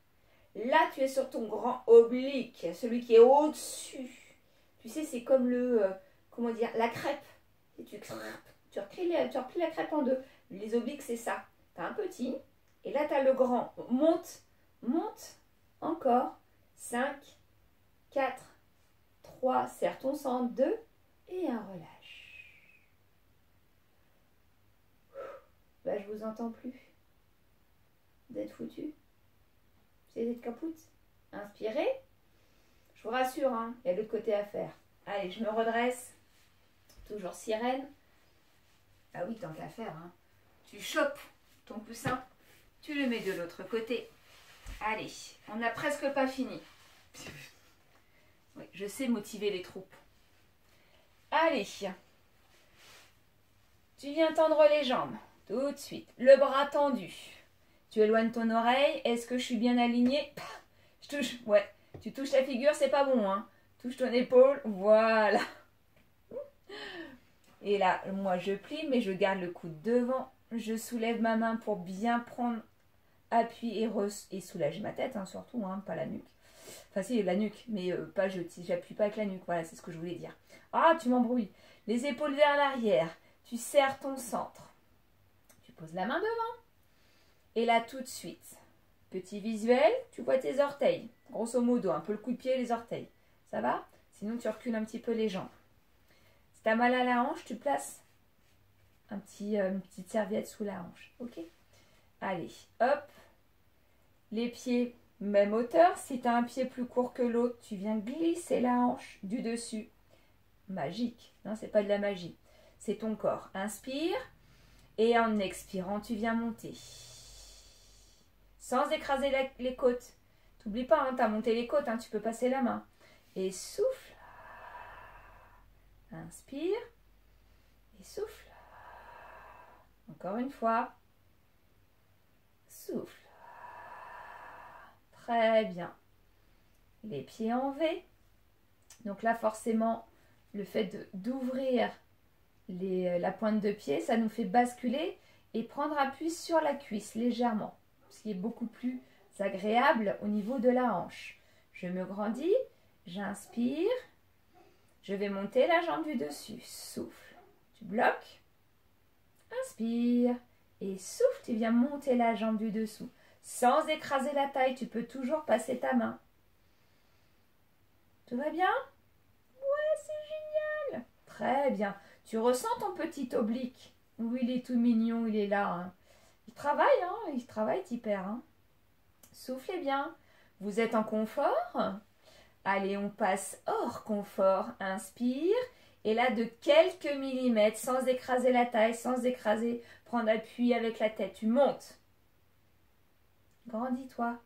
Là, tu es sur ton grand oblique, celui qui est au-dessus. Tu sais, c'est comme comment dire, la crêpe. Et tu replis la crêpe en deux. Les obliques, c'est ça. Tu as un petit, et là, tu as le grand. Monte, monte, encore. 5, 4, 3, serre ton centre, 2, et un relâche. Bah, je vous entends plus. Vous êtes foutus. Vous êtes capoute. Inspirez. Je vous rassure, hein, il y a l'autre côté à faire. Allez, je me redresse. Toujours sirène. Ah oui, tant qu'à faire. Hein. Tu chopes ton coussin, tu le mets de l'autre côté. Allez, on n'a presque pas fini. Oui, je sais motiver les troupes. Allez, tu viens tendre les jambes, tout de suite. Le bras tendu. Tu éloignes ton oreille. Est-ce que je suis bien alignée? Je touche, ouais. Tu touches la figure, c'est pas bon, hein. Touche ton épaule, voilà. Et là, moi je plie, mais je garde le coude devant. Je soulève ma main pour bien prendre appui et soulage ma tête, hein, surtout, hein, pas la nuque. Enfin si, la nuque, mais pas j'appuie pas avec la nuque, voilà, c'est ce que je voulais dire. Ah, tu m'embrouilles. Les épaules vers l'arrière, tu serres ton centre. Tu poses la main devant. Et là, tout de suite, petit visuel, tu vois tes orteils. Grosso modo, un peu le coup de pied et les orteils. Ça va? Sinon, tu recules un petit peu les jambes. Si tu as mal à la hanche, tu places une petite serviette sous la hanche. Ok? Allez, hop. Les pieds, même hauteur. Si tu as un pied plus court que l'autre, tu viens glisser la hanche du dessus. Magique. Non, c'est pas de la magie. C'est ton corps. Inspire. Et en expirant, tu viens monter. Sans écraser les côtes. T'oublies pas, hein, tu as monté les côtes, hein, tu peux passer la main. Et souffle. Inspire. Et souffle. Encore une fois. Souffle. Très bien. Les pieds en V. Donc là, forcément, le fait d'ouvrir la pointe de pied, ça nous fait basculer et prendre appui sur la cuisse légèrement. Ce qui est beaucoup plus agréable au niveau de la hanche. Je me grandis, j'inspire, je vais monter la jambe du dessus. Souffle. Tu bloques. Inspire. Et souffle, tu viens monter la jambe du dessous. Sans écraser la taille, tu peux toujours passer ta main. Tout va bien? Ouais, c'est génial. Très bien. Tu ressens ton petit oblique? Oui, il est tout mignon, il est là. Hein. Il travaille, hein, il travaille, Tipper. Hein. Soufflez bien. Vous êtes en confort? Allez, on passe hors confort. Inspire. Et là, de quelques millimètres, sans écraser la taille, sans écraser, prendre appui avec la tête. Tu montes. Grandis-toi.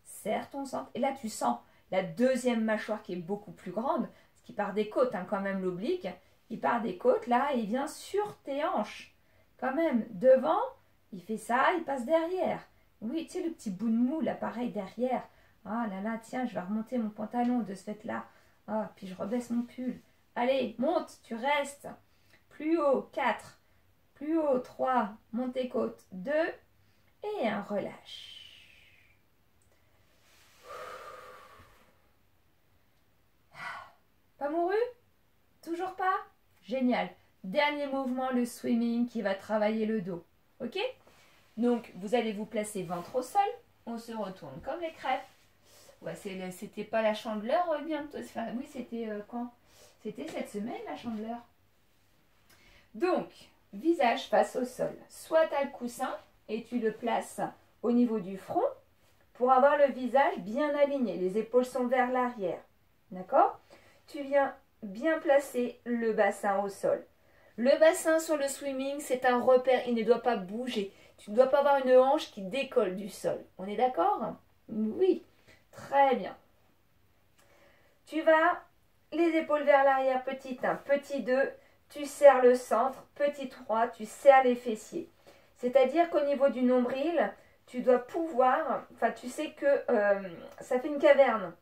Serre ton centre. Et là, tu sens la deuxième mâchoire qui est beaucoup plus grande, ce qui part des côtes, hein, quand même l'oblique. Il part des côtes, là, et il vient sur tes hanches. Quand même, devant, il fait ça, il passe derrière. Oui, tu sais, le petit bout de mou, là, pareil, derrière. Ah là là, tiens, je vais remonter mon pantalon de ce fait-là. Ah, puis je rebaisse mon pull. Allez, monte, tu restes. Plus haut, 4. Plus haut, 3. Monte tes côtes, 2. Et un relâche. Pas mouru? Toujours pas? Génial. Dernier mouvement, le swimming qui va travailler le dos. Ok? Donc, vous allez vous placer ventre au sol. On se retourne comme les crêpes. Ouais, c'était pas la chandeleur bientôt. Enfin, oui, c'était quand? C'était cette semaine, la chandeleur. Donc, visage face au sol. Soit tu as le coussin et tu le places au niveau du front pour avoir le visage bien aligné. Les épaules sont vers l'arrière. D'accord? Tu viens bien placer le bassin au sol. Le bassin sur le swimming, c'est un repère. Il ne doit pas bouger. Tu ne dois pas avoir une hanche qui décolle du sol. On est d'accord? Oui. Très bien. Tu vas les épaules vers l'arrière, petit 1, petit 2, tu serres le centre, petit 3, tu serres les fessiers. C'est-à-dire qu'au niveau du nombril, tu dois pouvoir, enfin tu sais que ça fait une caverne.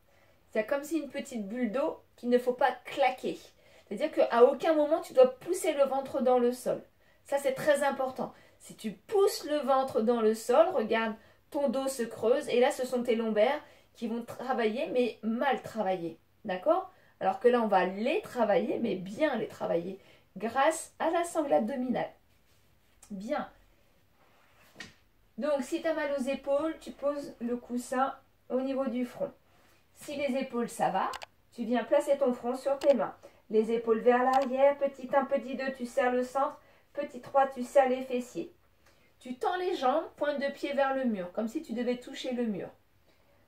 C'est comme si une petite bulle d'eau qu'il ne faut pas claquer. C'est-à-dire qu'à aucun moment tu dois pousser le ventre dans le sol. Ça c'est très important. Si tu pousses le ventre dans le sol, regarde, ton dos se creuse et là ce sont tes lombaires qui vont travailler, mais mal travailler. D'accord? Alors que là, on va les travailler, mais bien les travailler, grâce à la sangle abdominale. Bien. Donc, si tu as mal aux épaules, tu poses le coussin au niveau du front. Si les épaules, ça va, tu viens placer ton front sur tes mains. Les épaules vers l'arrière, petit 1, petit 2, tu serres le centre, petit 3, tu serres les fessiers. Tu tends les jambes, pointe de pied vers le mur, comme si tu devais toucher le mur.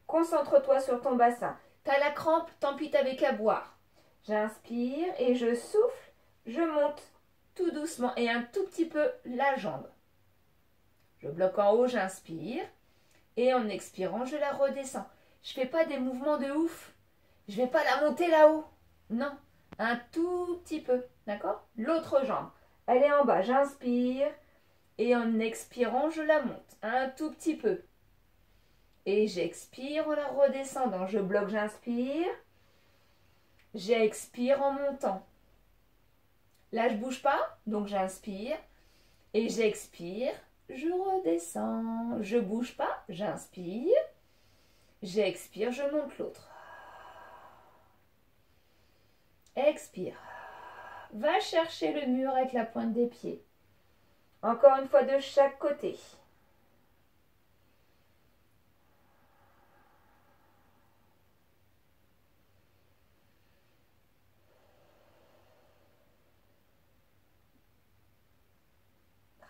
Concentre-toi sur ton bassin. T'as la crampe, tant pis t'avais qu'à boire. J'inspire et je souffle, je monte tout doucement et un tout petit peu la jambe. Je bloque en haut, j'inspire. Et en expirant, je la redescends. Je ne fais pas des mouvements de ouf. Je ne vais pas la monter là-haut. Non, un tout petit peu. D'accord? L'autre jambe, elle est en bas. J'inspire. Et en expirant, je la monte. Un tout petit peu. Et j'expire en la redescendant. Je bloque, j'inspire. J'expire en montant. Là, je ne bouge pas. Donc, j'inspire. Et j'expire. Je redescends. Je ne bouge pas. J'inspire. J'expire. Je monte l'autre. Expire. Va chercher le mur avec la pointe des pieds. Encore une fois de chaque côté.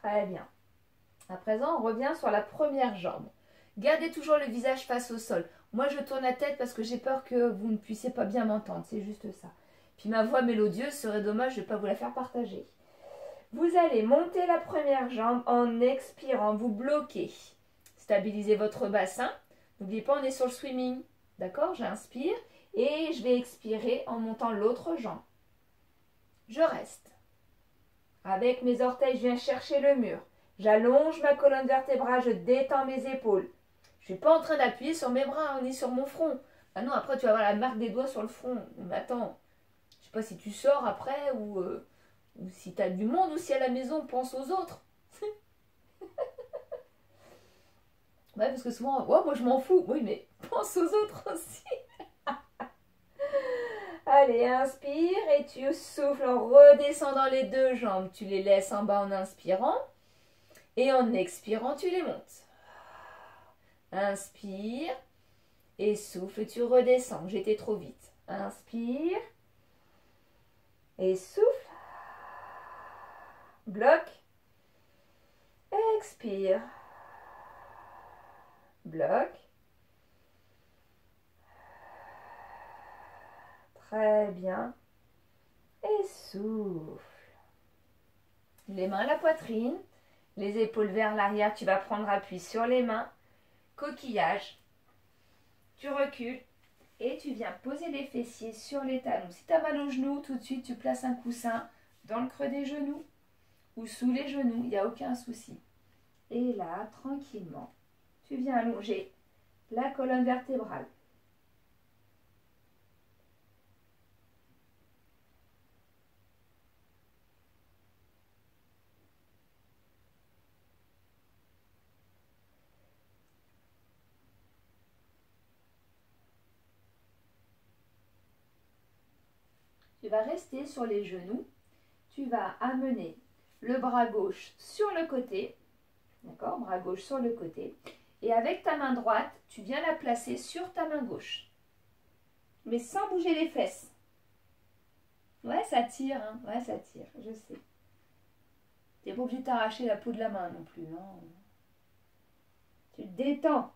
Très bien. À présent, on revient sur la première jambe. Gardez toujours le visage face au sol. Moi, je tourne la tête parce que j'ai peur que vous ne puissiez pas bien m'entendre. C'est juste ça. Puis ma voix mélodieuse serait dommage de ne pas vous la faire partager. Vous allez monter la première jambe en expirant. Vous bloquez. Stabilisez votre bassin. N'oubliez pas, on est sur le swimming. D'accord? J'inspire et je vais expirer en montant l'autre jambe. Je reste. Avec mes orteils, je viens chercher le mur. J'allonge ma colonne vertébrale, je détends mes épaules. Je ne suis pas en train d'appuyer sur mes bras, on est sur mon front. Ah non, après tu vas avoir la marque des doigts sur le front. Mais attends, je ne sais pas si tu sors après ou si tu as du monde ou si à la maison, pense aux autres. Ouais, parce que souvent, oh, moi je m'en fous. Oui, mais pense aux autres aussi. Allez, inspire et tu souffles en redescendant les deux jambes. Tu les laisses en bas en inspirant. Et en expirant, tu les montes. Inspire. Et souffle, tu redescends. J'étais trop vite. Inspire. Et souffle. Bloque. Expire. Bloque. Très bien. Et souffle. Les mains à la poitrine. Les épaules vers l'arrière. Tu vas prendre appui sur les mains. Coquillage. Tu recules. Et tu viens poser les fessiers sur les talons. Si tu as mal aux genoux, tout de suite, tu places un coussin dans le creux des genoux ou sous les genoux. Il n'y a aucun souci. Et là, tranquillement, tu viens allonger la colonne vertébrale. Tu vas rester sur les genoux. Tu vas amener le bras gauche sur le côté. D'accord? Bras gauche sur le côté. Et avec ta main droite, tu viens la placer sur ta main gauche. Mais sans bouger les fesses. Ouais, ça tire, hein? Ouais, ça tire, je sais. Tu n'es pas obligé de t'arracher la peau de la main non plus, non? Tu te détends.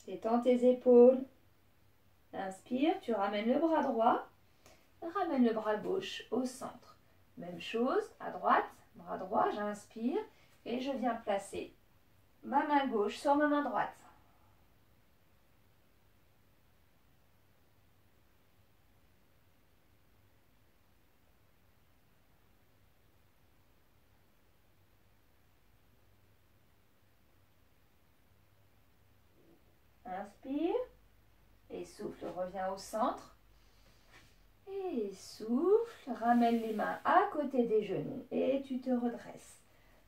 Détends tes épaules. Inspire, tu ramènes le bras droit. Ramène le bras gauche au centre. Même chose, à droite, bras droit, j'inspire. Et je viens placer ma main gauche sur ma main droite. Inspire. Et souffle, reviens au centre. Et souffle, ramène les mains à côté des genoux. Et tu te redresses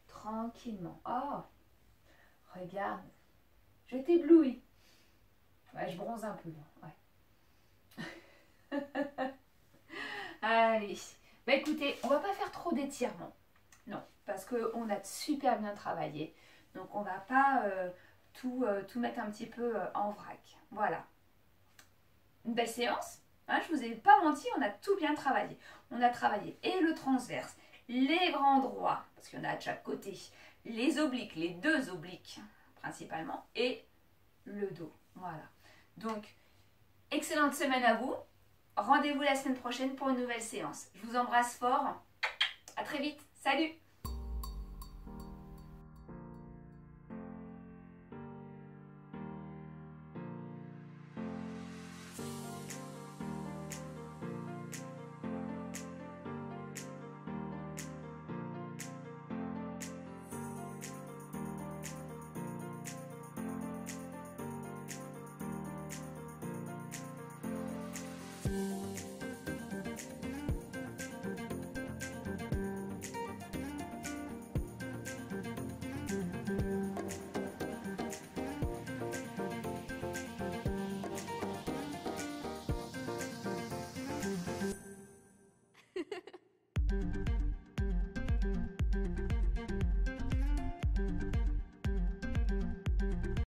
tranquillement. Oh, regarde, je t'éblouis. Ouais, je bronze un peu. Ouais. Allez. Bah écoutez, on va pas faire trop d'étirements. Non, parce qu'on a super bien travaillé. Donc on va pas tout mettre un petit peu en vrac. Voilà. Une belle séance. Hein, je ne vous ai pas menti, on a tout bien travaillé. On a travaillé et le transverse, les grands droits, parce qu'il y en a de chaque côté, les obliques, les deux obliques principalement, et le dos. Voilà. Donc, excellente semaine à vous. Rendez-vous la semaine prochaine pour une nouvelle séance. Je vous embrasse fort. À très vite. Salut!